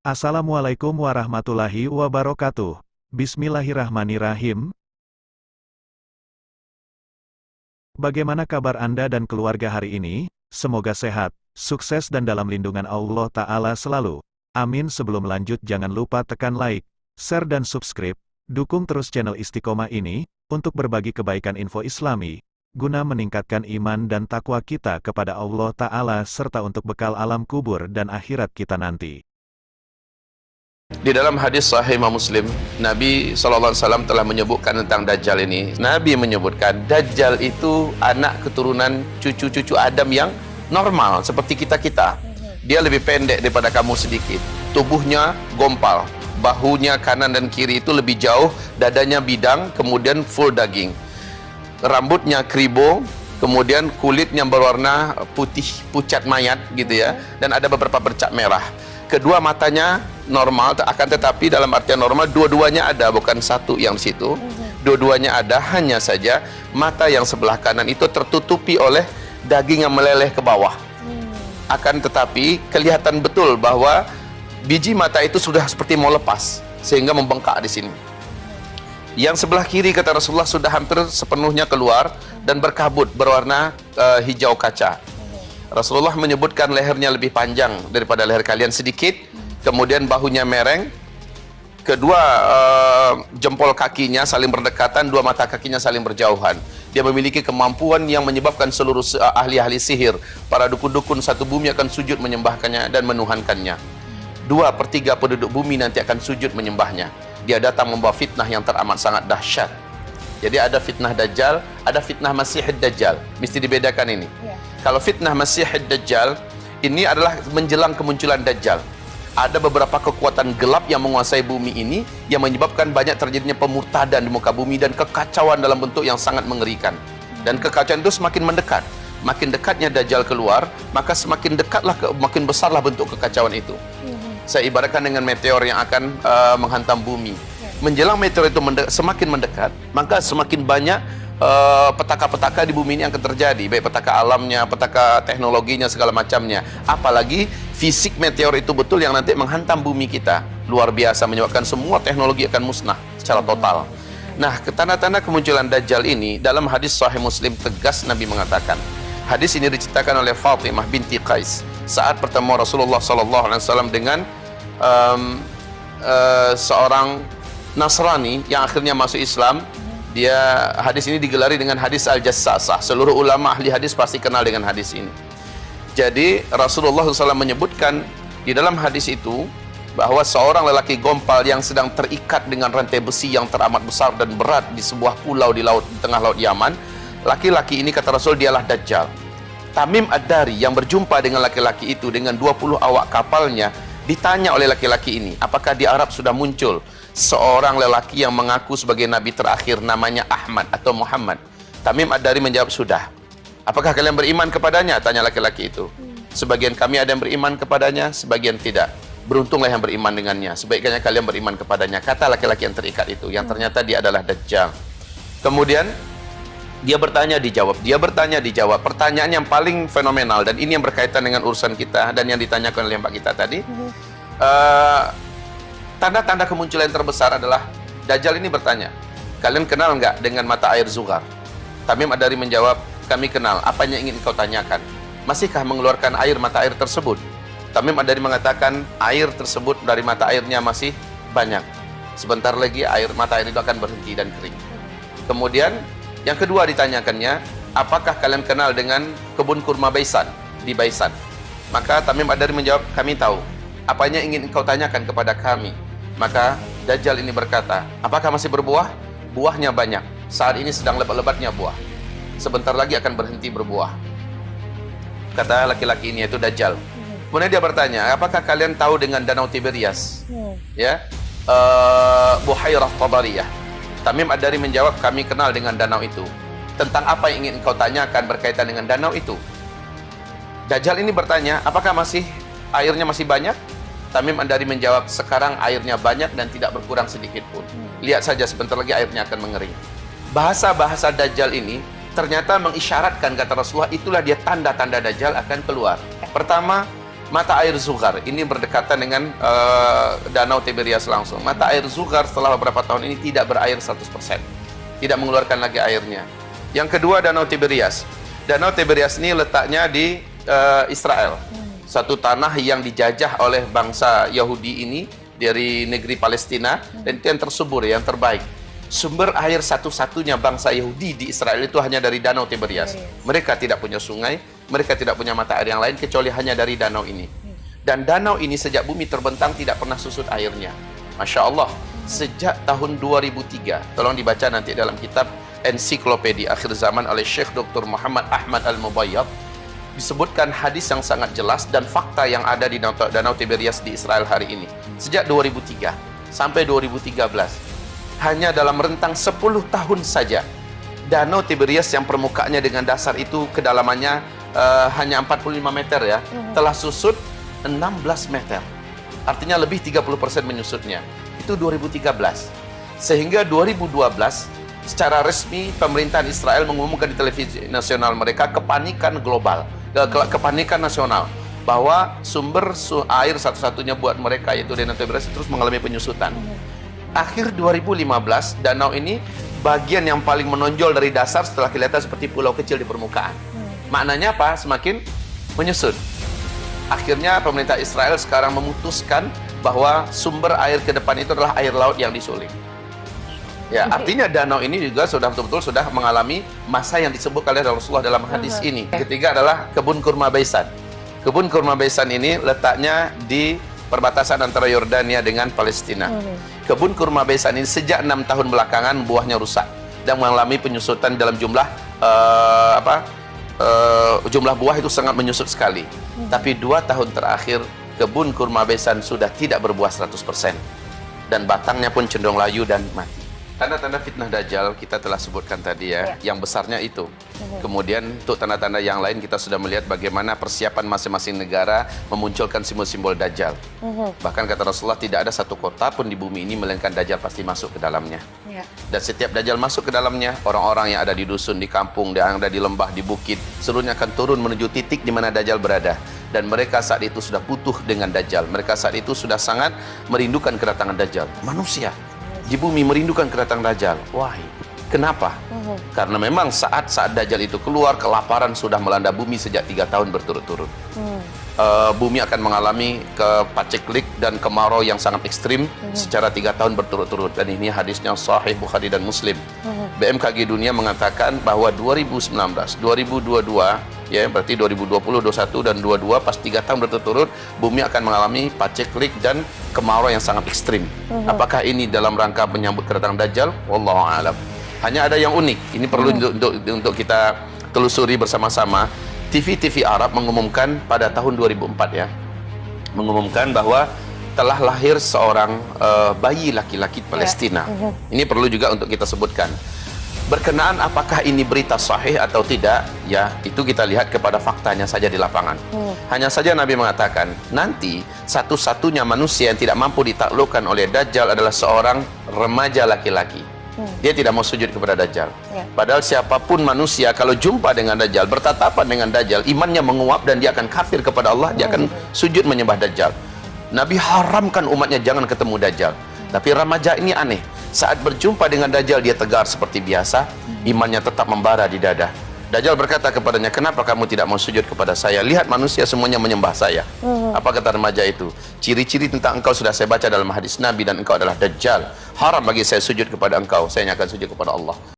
Assalamualaikum warahmatullahi wabarakatuh. Bismillahirrahmanirrahim. Bagaimana kabar Anda dan keluarga hari ini? Semoga sehat, sukses dan dalam lindungan Allah Ta'ala selalu. Amin. Sebelum lanjut jangan lupa tekan like, share dan subscribe. Dukung terus channel Istiqomah ini, untuk berbagi kebaikan info Islami, guna meningkatkan iman dan takwa kita kepada Allah Ta'ala serta untuk bekal alam kubur dan akhirat kita nanti. Di dalam hadis sahih Imam Muslim, Nabi SAW telah menyebutkan tentang Dajjal ini. Nabi menyebutkan Dajjal itu anak keturunan cucu-cucu Adam yang normal seperti kita-kita. Dia lebih pendek daripada kamu sedikit. Tubuhnya gompal, bahunya kanan dan kiri itu lebih jauh, dadanya bidang, kemudian full daging. Rambutnya kribo, kemudian kulitnya berwarna putih pucat mayat gitu ya, dan ada beberapa bercak merah. Kedua matanya normal, akan tetapi dalam artian normal dua-duanya ada, bukan satu yang di situ. Dua-duanya ada, hanya saja mata yang sebelah kanan itu tertutupi oleh daging yang meleleh ke bawah. Akan tetapi kelihatan betul bahwa biji mata itu sudah seperti mau lepas sehingga membengkak di sini. Yang sebelah kiri kata Rasulullah sudah hampir sepenuhnya keluar dan berkabut berwarna hijau kaca. Rasulullah menyebutkan lehernya lebih panjang daripada leher kalian sedikit, kemudian bahunya mereng, kedua jempol kakinya saling berdekatan, dua mata kakinya saling berjauhan. Dia memiliki kemampuan yang menyebabkan seluruh ahli-ahli sihir, para dukun-dukun satu bumi akan sujud menyembahkannya dan menuhankannya. 2/3 penduduk bumi nanti akan sujud menyembahnya. Dia datang membawa fitnah yang teramat sangat dahsyat. Jadi ada fitnah Dajjal, ada fitnah Masihid Dajjal. Mesti dibedakan ini. Kalau fitnah Masihid Dajjal, ini adalah menjelang kemunculan Dajjal. Ada beberapa kekuatan gelap yang menguasai bumi ini, yang menyebabkan banyak terjadinya pemurtadan di muka bumi dan kekacauan dalam bentuk yang sangat mengerikan. Dan kekacauan itu semakin mendekat. Makin dekatnya Dajjal keluar, maka semakin dekatlah, makin besarlah bentuk kekacauan itu. Saya ibaratkan dengan meteor yang akan menghantam bumi. Menjelang meteor itu semakin mendekat, maka semakin banyak petaka-petaka di bumi ini akan terjadi, baik petaka alamnya, petaka teknologinya, segala macamnya. Apalagi fisik meteor itu betul yang nanti menghantam bumi kita, luar biasa, menyebabkan semua teknologi akan musnah secara total. Nah, tanda-tanda kemunculan Dajjal ini dalam hadis Sahih Muslim tegas Nabi mengatakan. Hadis ini diceritakan oleh Fatimah binti Qais saat bertemu Rasulullah SAW dengan seorang Nasrani yang akhirnya masuk Islam. Hadis ini digelari dengan hadis Al-Jassasah. Seluruh ulama ahli hadis pasti kenal dengan hadis ini. Jadi Rasulullah SAW menyebutkan di dalam hadis itu bahwa seorang lelaki gompal yang sedang terikat dengan rantai besi yang teramat besar dan berat di sebuah pulau di tengah laut Yaman. Laki-laki ini kata Rasul dialah Dajjal. Tamim Ad-Dari yang berjumpa dengan laki-laki itu dengan 20 awak kapalnya, ditanya oleh laki-laki ini, apakah di Arab sudah muncul seorang lelaki yang mengaku sebagai nabi terakhir namanya Ahmad atau Muhammad? Tamim Ad-Dari menjawab, sudah. Apakah kalian beriman kepadanya? Tanya laki-laki itu. Sebagian kami ada yang beriman kepadanya, sebagian tidak. Beruntunglah yang beriman dengannya. Sebaiknya kalian beriman kepadanya, kata laki-laki yang terikat itu, yang ternyata dia adalah Dajjal. Kemudian dia bertanya dijawab, dia bertanya dijawab. Pertanyaan yang paling fenomenal, dan ini yang berkaitan dengan urusan kita dan yang ditanyakan oleh Mbak kita tadi. Tanda-tanda kemunculan terbesar adalah Dajjal ini bertanya, kalian kenal nggak dengan mata air Zughar? Tamim Ad-Dari menjawab, kami kenal. Apanya ingin kau tanyakan? Masihkah mengeluarkan air mata air tersebut? Tamim Ad-Dari mengatakan, air tersebut dari mata airnya masih banyak. Sebentar lagi mata air itu akan berhenti dan kering. Kemudian yang kedua ditanyakannya, apakah kalian kenal dengan kebun kurma Baisan di Baisan? Maka Tamim Ad-Dari menjawab, kami tahu. Apanya ingin engkau tanyakan kepada kami? Maka Dajjal ini berkata, apakah masih berbuah? Buahnya banyak. Saat ini sedang lebat-lebatnya buah. Sebentar lagi akan berhenti berbuah. Kata laki-laki ini, yaitu Dajjal. Kemudian dia bertanya, apakah kalian tahu dengan Danau Tiberias? Ya, Buhairah Tabariyah. Tamim Ad-Dari menjawab, kami kenal dengan danau itu. Tentang apa yang ingin engkau tanyakan berkaitan dengan danau itu? Dajjal ini bertanya, apakah airnya masih banyak? Tamim Ad-Dari menjawab, sekarang airnya banyak dan tidak berkurang sedikit pun. Lihat saja, sebentar lagi airnya akan mengering. Bahasa-bahasa Dajjal ini ternyata mengisyaratkan, kata Rasulullah, itulah dia tanda-tanda Dajjal akan keluar. Pertama, Mata air Zuhar ini berdekatan dengan Danau Tiberias langsung. Mata air Zuhar setelah beberapa tahun ini tidak berair 100%. Tidak mengeluarkan lagi airnya. Yang kedua, Danau Tiberias. Danau Tiberias ini letaknya di Israel. Satu tanah yang dijajah oleh bangsa Yahudi ini dari negeri Palestina, dan itu yang tersubur, yang terbaik. Sumber air satu-satunya bangsa Yahudi di Israel itu hanya dari Danau Tiberias. Mereka tidak punya sungai, mereka tidak punya mata air yang lain kecuali hanya dari danau ini. Dan danau ini sejak bumi terbentang tidak pernah susut airnya. Masya Allah, sejak tahun 2003, tolong dibaca nanti dalam kitab Ensiklopedia Akhir Zaman oleh Syekh Dr. Muhammad Ahmad Al-Mubayyad, disebutkan hadis yang sangat jelas dan fakta yang ada di Danau Tiberias di Israel hari ini. Sejak 2003 sampai 2013, hanya dalam rentang 10 tahun saja, Danau Tiberias yang permukaannya dengan dasar itu kedalamannya hanya 45 meter ya, telah susut 16 meter. Artinya lebih 30% menyusutnya. Itu 2013. Sehingga 2012 secara resmi pemerintahan Israel mengumumkan di televisi nasional mereka kepanikan global, kepanikan nasional, bahwa sumber air satu-satunya buat mereka yaitu Danau Tiberias terus mengalami penyusutan. Akhir 2015, danau ini bagian yang paling menonjol dari dasar setelah kelihatan seperti pulau kecil di permukaan. Maknanya apa? Semakin menyusut. Akhirnya pemerintah Israel sekarang memutuskan bahwa sumber air ke depan itu adalah air laut yang disuling. Ya, artinya danau ini juga sudah betul-betul sudah mengalami masa yang disebut oleh Rasulullah dalam hadis ini. Ketiga adalah kebun kurma Baisan. Kebun kurma Baisan ini letaknya di perbatasan antara Yordania dengan Palestina. Kebun kurma Baisan ini sejak 6 tahun belakangan buahnya rusak dan mengalami penyusutan dalam jumlah jumlah buah itu sangat menyusut sekali. Tapi 2 tahun terakhir kebun kurma Baisan sudah tidak berbuah 100% dan batangnya pun cenderung layu dan mati. Tanda-tanda fitnah Dajjal kita telah sebutkan tadi ya, yang besarnya itu. Kemudian untuk tanda-tanda yang lain kita sudah melihat bagaimana persiapan masing-masing negara memunculkan simbol-simbol Dajjal. Bahkan kata Rasulullah tidak ada satu kota pun di bumi ini melainkan Dajjal pasti masuk ke dalamnya. Dan setiap Dajjal masuk ke dalamnya, orang-orang yang ada di dusun, di kampung, yang ada di lembah, di bukit, seluruhnya akan turun menuju titik di mana Dajjal berada. Dan mereka saat itu sudah butuh dengan Dajjal. Mereka saat itu sudah sangat merindukan kedatangan Dajjal. Manusia di bumi merindukan kedatangan Dajjal. Why? Kenapa? Karena memang saat Dajjal itu keluar, kelaparan sudah melanda bumi sejak 3 tahun berturut-turut. Bumi akan mengalami paceklik dan kemarau yang sangat ekstrim secara 3 tahun berturut-turut. Dan ini hadisnya sahih Bukhari dan Muslim. BMKG dunia mengatakan bahwa 2019, 2022, ya berarti 2020, 2021 dan 2022 pas 3 tahun berturut-turut bumi akan mengalami paceklik dan kemarau yang sangat ekstrim. Apakah ini dalam rangka menyambut kedatangan Dajjal? Wallahu a'lam. Hanya ada yang unik. Ini perlu untuk kita telusuri bersama-sama. TV Arab mengumumkan pada tahun 2004 ya, mengumumkan bahwa telah lahir seorang bayi laki-laki Palestina. Ini perlu juga untuk kita sebutkan. Berkenaan apakah ini berita sahih atau tidak, ya itu kita lihat kepada faktanya saja di lapangan. Hanya saja Nabi mengatakan, nanti satu-satunya manusia yang tidak mampu ditaklukkan oleh Dajjal adalah seorang remaja laki-laki. Dia tidak mau sujud kepada Dajjal. Padahal siapapun manusia kalau jumpa dengan Dajjal, bertatapan dengan Dajjal, imannya menguap dan dia akan kafir kepada Allah, dia akan sujud menyembah Dajjal. Nabi haramkan umatnya jangan ketemu Dajjal. Tapi remaja ini aneh. Saat berjumpa dengan Dajjal dia tegar seperti biasa, imannya tetap membara di dada. Dajjal berkata kepadanya, kenapa kamu tidak mau sujud kepada saya? Lihat manusia semuanya menyembah saya. Apa kata remaja itu? Ciri-ciri tentang engkau sudah saya baca dalam hadis Nabi dan engkau adalah Dajjal. Haram bagi saya sujud kepada engkau, saya hanya akan sujud kepada Allah.